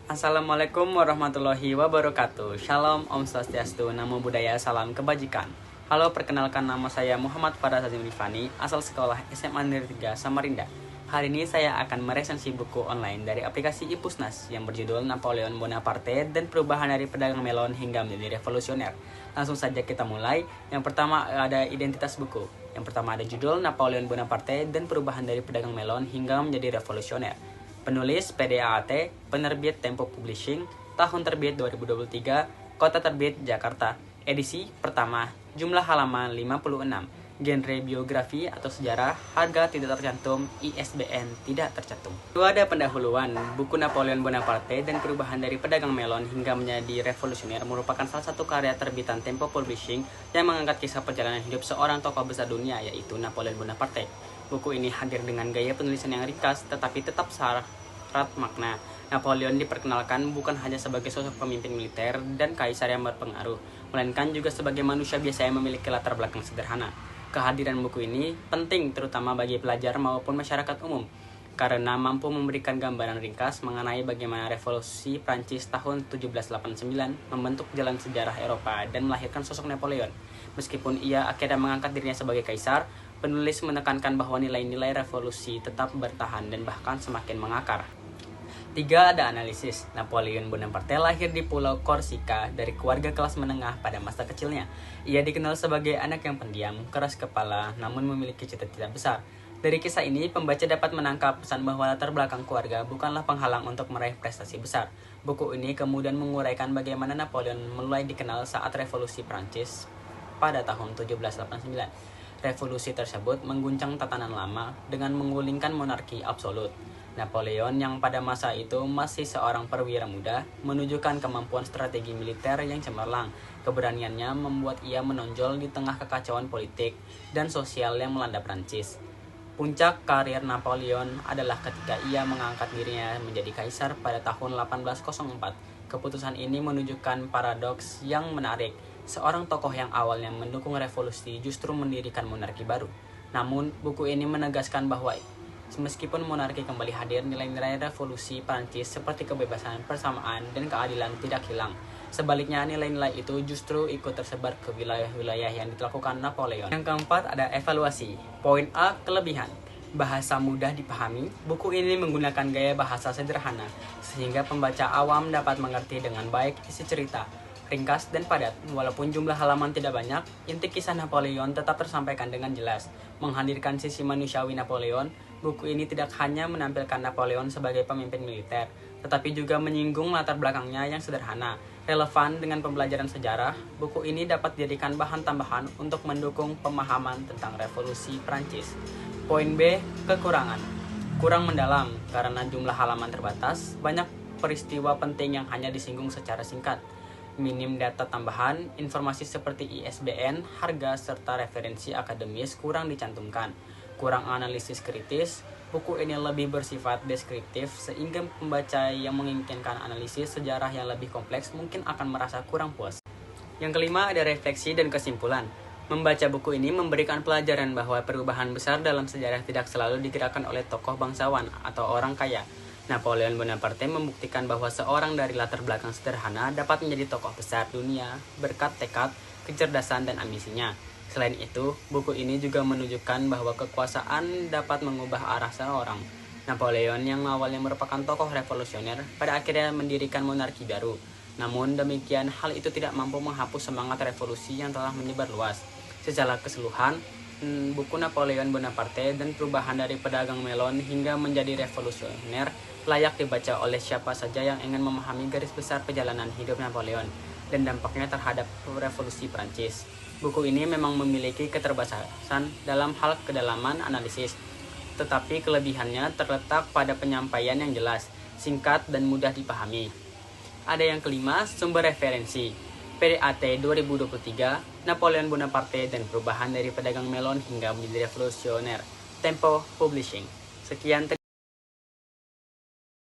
Assalamualaikum warahmatullahi wabarakatuh. Shalom, Om Swastiastu, Namo Buddhaya, Salam Kebajikan. Halo, perkenalkan nama saya Muhammad Farah Azim Rifani, asal sekolah SMA Negeri 3 Samarinda. Hari ini saya akan meresensi buku online dari aplikasi Ipusnas yang berjudul Napoleon Bonaparte dan Perubahan dari Pedagang Melon hingga Menjadi Revolusioner. Langsung saja kita mulai. Yang pertama ada identitas buku. Yang pertama ada judul Napoleon Bonaparte dan Perubahan dari Pedagang Melon hingga Menjadi Revolusioner. Penulis PDAT, penerbit Tempo Publishing, tahun terbit 2023, kota terbit Jakarta, edisi pertama, jumlah halaman 56, genre biografi atau sejarah, harga tidak tercantum, ISBN tidak tercantum. Ada pendahuluan, buku Napoleon Bonaparte dan Perubahan dari Pedagang Melon hingga Menjadi Revolusioner merupakan salah satu karya terbitan Tempo Publishing yang mengangkat kisah perjalanan hidup seorang tokoh besar dunia, yaitu Napoleon Bonaparte. Buku ini hadir dengan gaya penulisan yang ringkas tetapi tetap syarat makna. Napoleon diperkenalkan bukan hanya sebagai sosok pemimpin militer dan kaisar yang berpengaruh, melainkan juga sebagai manusia biasa yang memiliki latar belakang sederhana. Kehadiran buku ini penting terutama bagi pelajar maupun masyarakat umum, karena mampu memberikan gambaran ringkas mengenai bagaimana revolusi Prancis tahun 1789 membentuk jalan sejarah Eropa dan melahirkan sosok Napoleon. Meskipun ia akhirnya mengangkat dirinya sebagai kaisar, penulis menekankan bahwa nilai-nilai revolusi tetap bertahan dan bahkan semakin mengakar. 3. Ada analisis. Napoleon Bonaparte lahir di Pulau Korsika dari keluarga kelas menengah pada masa kecilnya. Ia dikenal sebagai anak yang pendiam, keras kepala, namun memiliki cita-cita besar. Dari kisah ini, pembaca dapat menangkap pesan bahwa latar belakang keluarga bukanlah penghalang untuk meraih prestasi besar. Buku ini kemudian menguraikan bagaimana Napoleon mulai dikenal saat revolusi Prancis pada tahun 1789. Revolusi tersebut mengguncang tatanan lama dengan menggulingkan monarki absolut. Napoleon yang pada masa itu masih seorang perwira muda menunjukkan kemampuan strategi militer yang cemerlang. Keberaniannya membuat ia menonjol di tengah kekacauan politik dan sosial yang melanda Prancis. Puncak karir Napoleon adalah ketika ia mengangkat dirinya menjadi kaisar pada tahun 1804. Keputusan ini menunjukkan paradoks yang menarik. Seorang tokoh yang awalnya mendukung revolusi justru mendirikan monarki baru. Namun, buku ini menegaskan bahwa meskipun monarki kembali hadir, nilai-nilai revolusi Prancis seperti kebebasan, persamaan, dan keadilan tidak hilang. Sebaliknya, nilai-nilai itu justru ikut tersebar ke wilayah-wilayah yang dilakukan Napoleon. Yang keempat, ada evaluasi. Poin A, kelebihan. Bahasa mudah dipahami, buku ini menggunakan gaya bahasa sederhana, sehingga pembaca awam dapat mengerti dengan baik isi cerita. Ringkas dan padat, walaupun jumlah halaman tidak banyak, inti kisah Napoleon tetap tersampaikan dengan jelas. Menghadirkan sisi manusiawi Napoleon, buku ini tidak hanya menampilkan Napoleon sebagai pemimpin militer, tetapi juga menyinggung latar belakangnya yang sederhana. Relevan dengan pembelajaran sejarah, buku ini dapat dijadikan bahan tambahan untuk mendukung pemahaman tentang revolusi Prancis. Poin B, kekurangan. Kurang mendalam, karena jumlah halaman terbatas, banyak peristiwa penting yang hanya disinggung secara singkat. Minim data tambahan, informasi seperti ISBN, harga, serta referensi akademis kurang dicantumkan. Kurang analisis kritis, buku ini lebih bersifat deskriptif sehingga pembaca yang menginginkan analisis sejarah yang lebih kompleks mungkin akan merasa kurang puas. Yang kelima ada refleksi dan kesimpulan. Membaca buku ini memberikan pelajaran bahwa perubahan besar dalam sejarah tidak selalu digerakkan oleh tokoh bangsawan atau orang kaya. Napoleon Bonaparte membuktikan bahwa seorang dari latar belakang sederhana dapat menjadi tokoh besar dunia berkat tekad, kecerdasan, dan ambisinya. Selain itu, buku ini juga menunjukkan bahwa kekuasaan dapat mengubah arah seorang. Napoleon yang awalnya merupakan tokoh revolusioner pada akhirnya mendirikan monarki baru. Namun demikian, hal itu tidak mampu menghapus semangat revolusi yang telah menyebar luas. Secara keseluruhan, buku Napoleon Bonaparte dan Perubahan dari Pedagang Melon hingga Menjadi Revolusioner layak dibaca oleh siapa saja yang ingin memahami garis besar perjalanan hidup Napoleon dan dampaknya terhadap revolusi Prancis. Buku ini memang memiliki keterbatasan dalam hal kedalaman analisis, tetapi kelebihannya terletak pada penyampaian yang jelas, singkat, dan mudah dipahami. Ada yang kelima, sumber referensi. PDAT 2023, Napoleon Bonaparte dan Perubahan dari Pedagang Melon hingga Menjadi Revolusioner, Tempo Publishing. Sekian.